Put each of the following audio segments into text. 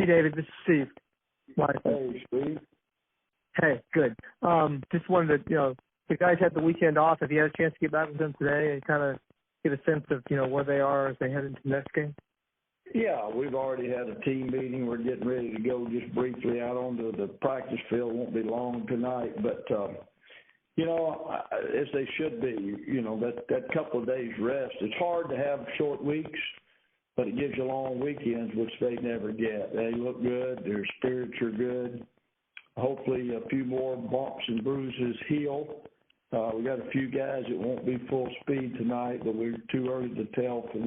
David. This is Steve. Hey, Steve. Hey, good. Just wanted to, the guys had the weekend off. Have you had a chance to get back with them today and kind of get a sense of, where they are as they head into the next game? Yeah, we've already had a team meeting. We're getting ready to go just briefly out onto the practice field. Won't be long tonight, but, as they should be, that couple of days rest. It's hard to have short weeks, but it gives you long weekends, which they never get. They look good. Their spirits are good. Hopefully a few more bumps and bruises heal. We got a few guys that won't be full speed tonight, but we're too early to tell for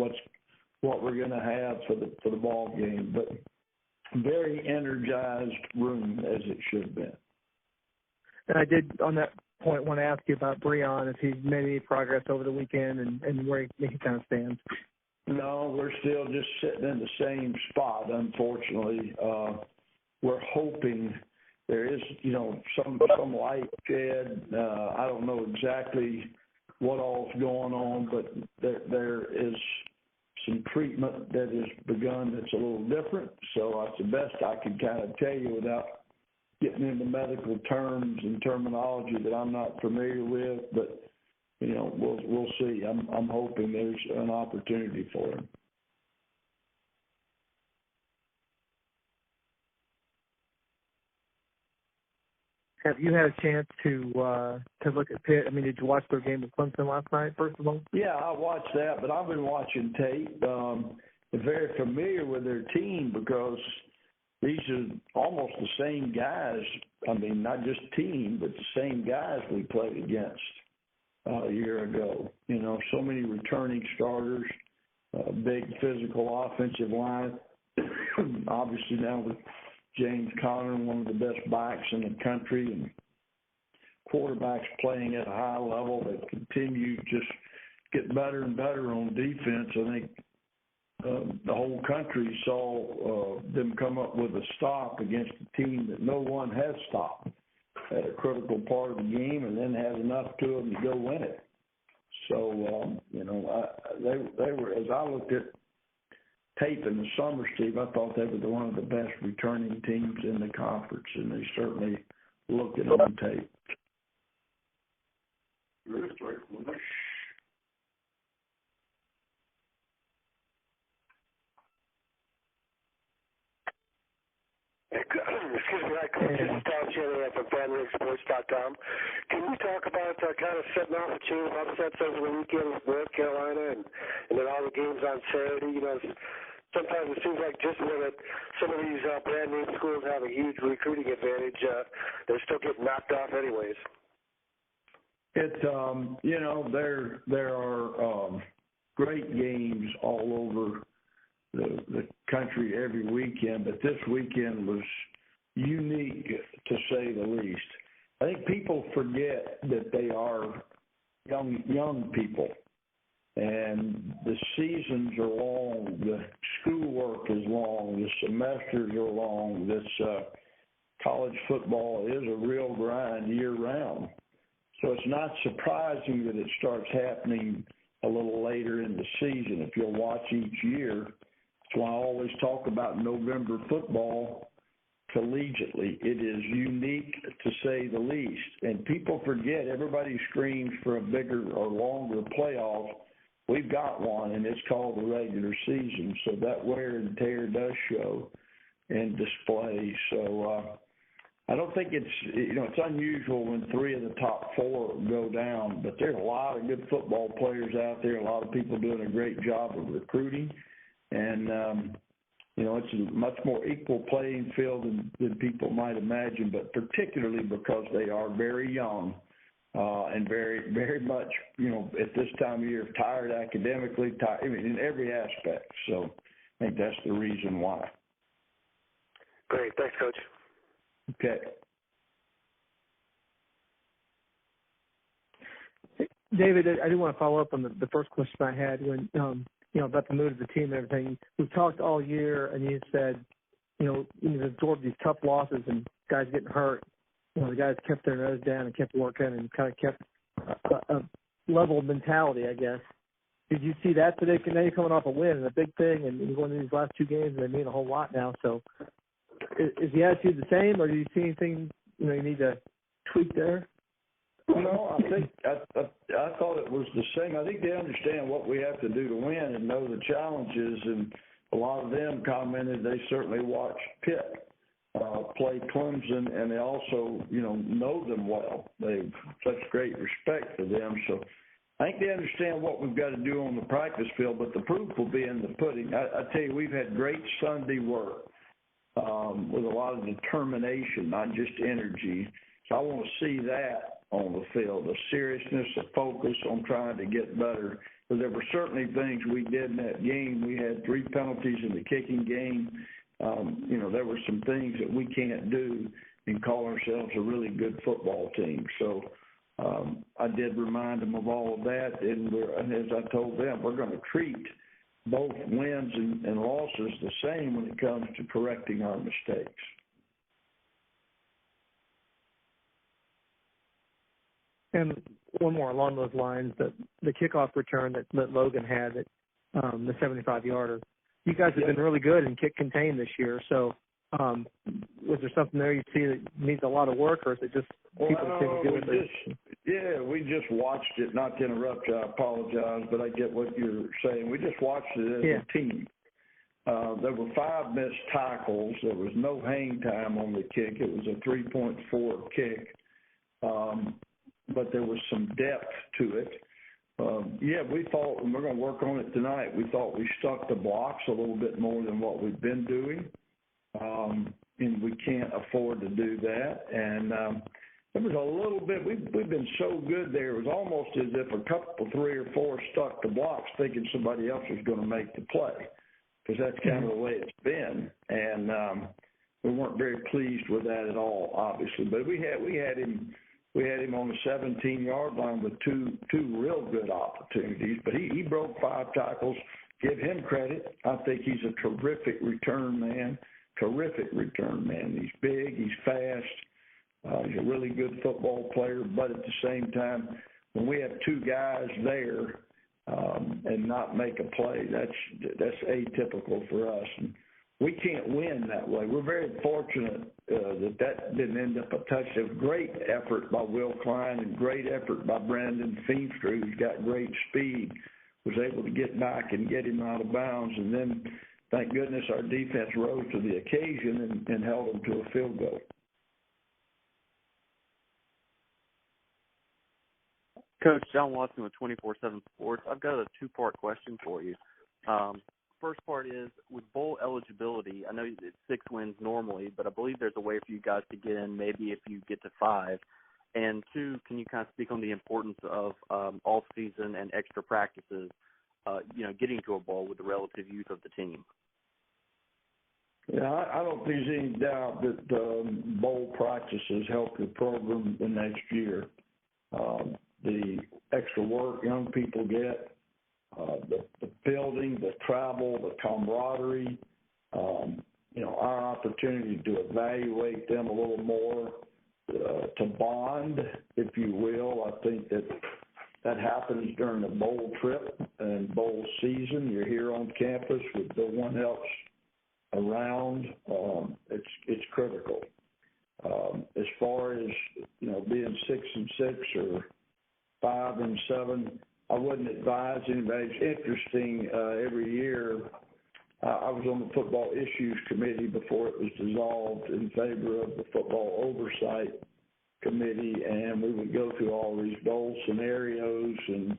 what we're going to have for the ball game. But very energized room as it should have been. And I did on that point want to ask you about Breon, if he's made any progress over the weekend and where he kind of stands. No, we're still just sitting in the same spot, unfortunately. We're hoping there is, some light shed. I don't know exactly what all's going on, but there is some treatment that has begun that's a little different. So that's the best I can kind of tell you without getting into medical terms and terminology that I'm not familiar with. But, we'll see. I'm hoping there's an opportunity for him. Have you had a chance to look at Pitt? I mean, did you watch their game with Clemson last night, first of all? Yeah, I watched that, but I've been watching tape. I'm very familiar with their team because these are almost the same guys. I mean, not just team, but the same guys we played against a year ago. So many returning starters, big physical offensive line. Obviously now with James Conner, one of the best backs in the country, and quarterbacks playing at a high level that continue to just get better and better on defense. I think the whole country saw them come up with a stop against a team that no one has stopped at a critical part of the game, and then had enough to them to go win it. So, they were, as I looked at tape in the summer, Steve, I thought they were one of the best returning teams in the conference, and they certainly looked it on tape. Excuse me, Coach. This is Tom Shanahan from FamilySports.com. Can you talk about kind of setting off a chain of upsets over the weekend with North Carolina and then all the games on Saturday? Sometimes it seems like just when some of these brand name schools have a huge recruiting advantage, they're still getting knocked off anyways. It's there are great games all over the country every weekend, but this weekend was unique to say the least. I think people forget that they are young people, and the seasons are long, the schoolwork is long, the semesters are long. This college football is a real grind year-round. So it's not surprising that it starts happening a little later in the season. If you'll watch each year, that's why I always talk about November football collegiately. It is unique to say the least. And people forget, everybody screams for a bigger or longer playoff. We've got one, and it's called the regular season. So that wear and tear does show and display. So I don't think it's unusual when 3 of the top 4 go down, but there's a lot of good football players out there, a lot of people doing a great job of recruiting. And, it's a much more equal playing field than people might imagine, but particularly because they are very young and very, very much, at this time of year, tired academically, in every aspect. So I think that's the reason why. Great. Thanks, Coach. Okay. David, I do want to follow up on the first question I had when, about the mood of the team and everything. We've talked all year, and you said, you've absorbed these tough losses and guys getting hurt. The guys kept their nose down and kept working and kind of kept a level mentality, I guess. Did you see that today? Now you're coming off a win and a big thing, and you're going to these last 2 games, and they mean a whole lot now. So is the attitude the same, or do you see anything you need to tweak there? No, I think I thought it was the same. I think they understand what we have to do to win and know the challenges. And a lot of them commented they certainly watched Pitt play Clemson, and they also know them well. They've such great respect for them. So I think they understand what we've got to do on the practice field, but the proof will be in the pudding. I tell you, we've had great Sunday work with a lot of determination, not just energy. So I want to see that on the field, a seriousness, a focus on trying to get better. But there were certainly things we did in that game. We had 3 penalties in the kicking game. There were some things that we can't do and call ourselves a really good football team. So I did remind them of all of that, and as I told them, we're going to treat both wins and losses the same when it comes to correcting our mistakes. And one more along those lines, the kickoff return that Logan had, the 75-yarder. You guys have been really good in kick contain this year. So was there something there you see that needs a lot of work, or is it just people that do it? We just watched it. Not to interrupt you, I apologize, but I get what you're saying. We just watched it as a team. There were 5 missed tackles. There was no hang time on the kick. It was a 3.4 kick. But there was some depth to it. We thought, and we're going to work on it tonight, we thought we stuck the blocks a little bit more than what we've been doing. And we can't afford to do that. And there was a little bit, we've been so good there, it was almost as if a couple, 3 or 4 stuck the blocks thinking somebody else was going to make the play, because that's kind of the way it's been. And we weren't very pleased with that at all, obviously. But we had him on the 17-yard line with two real good opportunities. But he broke 5 tackles. Give him credit. I think he's a terrific return man. He's big. He's fast. He's a really good football player. But at the same time, when we have 2 guys there and not make a play, that's atypical for us. And we can't win that way. We're very fortunate that didn't end up a touchdown. Great effort by Will Klein and great effort by Brandon Feenstra, who's got great speed, was able to get back and get him out of bounds. And then, thank goodness, our defense rose to the occasion and held them to a field goal. Coach, John Watson with 24/7 Sports. I've got a 2-part question for you. First part is, with bowl eligibility, I know it's 6 wins normally, but I believe there's a way for you guys to get in maybe if you get to 5. And 2, can you kind of speak on the importance of off-season and extra practices, getting to a bowl with the relative youth of the team? Yeah, I don't think there's any doubt that bowl practices help the program the next year. The extra work young people get, the building, the travel, the camaraderie, our opportunity to evaluate them a little more, to bond, if you will. I think that happens during the bowl trip and bowl season. You're here on campus with no one else around. It's critical. As far as being 6-6 or 5-7, I wouldn't advise anybody. It's interesting. Every year, I was on the Football Issues Committee before it was dissolved in favor of the Football Oversight Committee, and we would go through all these bowl scenarios, and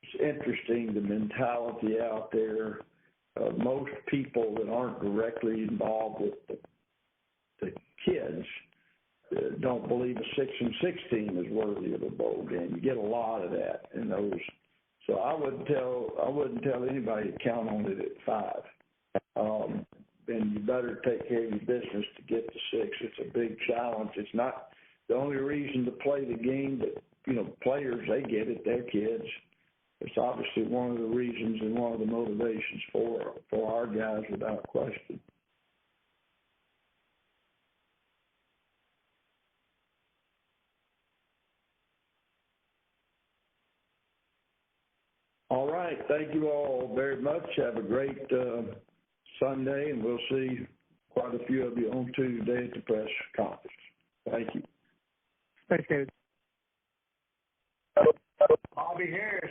it's interesting the mentality out there. Most people that aren't directly involved with the kids don't believe a 6-6 team is worthy of a bowl game. You get a lot of that in those. So I wouldn't tell anybody to count on it at 5. And you better take care of your business to get to 6. It's a big challenge. It's not the only reason to play the game, but players, they get it. They're kids. It's obviously one of the reasons and one of the motivations for our guys, without question. All right. Thank you all very much. Have a great Sunday, and we'll see quite a few of you on Tuesday at the press conference. Thank you. Thanks, David. Bobby Harris.